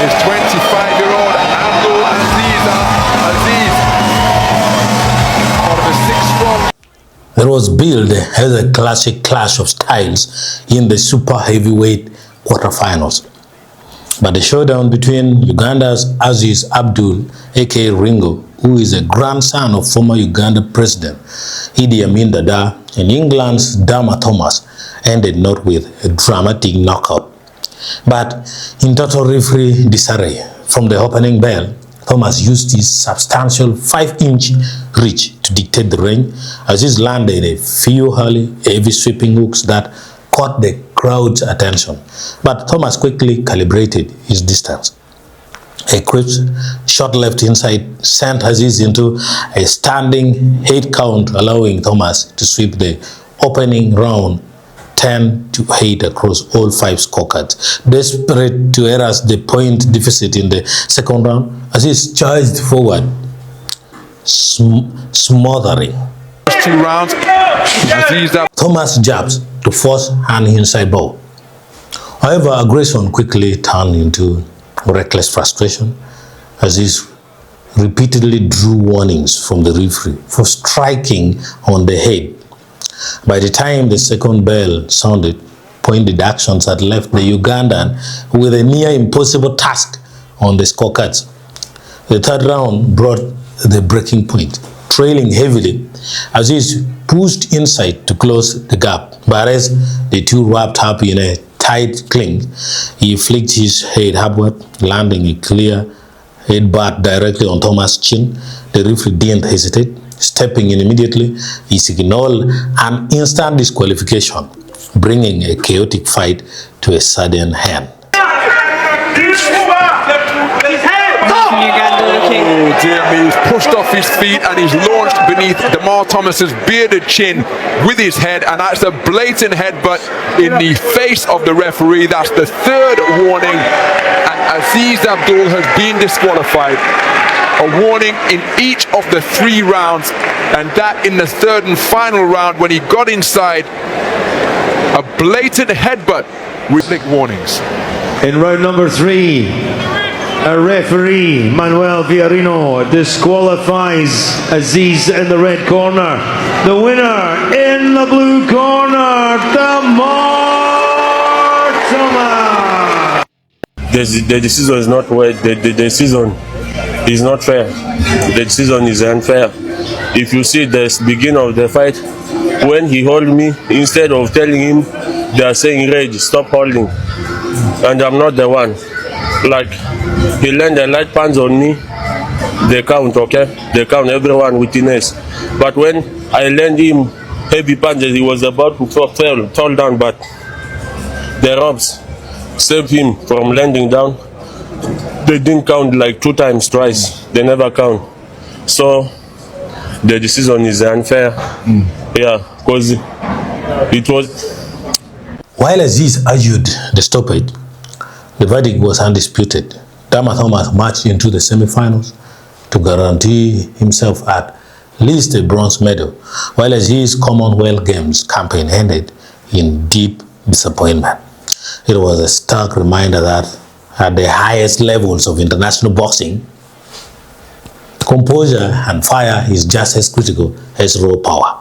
is 25-year-old Abdul Aziz. One of the 6 strong. It was billed as a classic clash of styles in the super heavyweight quarterfinals. But the showdown between Uganda's Aziz Abdul, aka Ringo, who is a grandson of former Uganda President Idi Amin Dada, and England's Dama Thomas, ended not with a dramatic knockout, but in total referee disarray. From the opening bell, Thomas used his substantial 5-inch reach to dictate the range. Aziz landed a few early, heavy sweeping hooks that caught the crowd's attention, but Thomas quickly calibrated his distance. A crisp shot left inside sent Aziz into a standing 8 count, allowing Thomas to sweep the opening round 10-8 across all 5 scorecards. Desperate to erase the point deficit in the second round, Aziz charged forward, smothering 2 rounds. Thomas jabs to force an inside bow. However, aggression quickly turned into reckless frustration. Aziz repeatedly drew warnings from the referee for striking on the head. By the time the second bell sounded, point deductions had left the Ugandan with a near impossible task on the scorecards. The third round brought the breaking point. Trailing heavily, Aziz pushed inside to close the gap, but as the two wrapped up in a tight cling, he flicked his head upward, landing a clear headbutt directly on Thomas' chin. The referee didn't hesitate. Stepping in immediately, he signaled an instant disqualification, bringing a chaotic fight to a sudden end. Oh dear me, he's pushed off his feet and he's launched beneath Demar Thomas's bearded chin with his head, and that's a blatant headbutt in the face of the referee. That's the 3rd warning, and Aziz Abdul has been disqualified. A warning in each of the 3 rounds, and that in the 3rd and final round when he got inside. A blatant headbutt with warnings. In round number 3, a referee, Manuel Villarino, disqualifies Aziz in the red corner. The winner in the blue corner, Demar Thomas. The decision is not well. The decision is not fair. The decision is unfair. If you see the beginning of the fight, when he hold me, instead of telling him, they are saying, "Rage, stop holding," and I'm not the one. Like, he landed light punch on me, they count, okay? They count, everyone witness. But when I land him heavy punches, he was about to fall down, but the ropes saved him from landing down. They didn't count like 2 times, twice. They never count. So the decision is unfair. Yeah, because it was. While Aziz argued the stoppage, the verdict was undisputed. Dama Thomas marched into the semi-finals to guarantee himself at least a bronze medal, while Aziz's Commonwealth Games campaign ended in deep disappointment. It was a stark reminder that at the highest levels of international boxing, composure and fire is just as critical as raw power.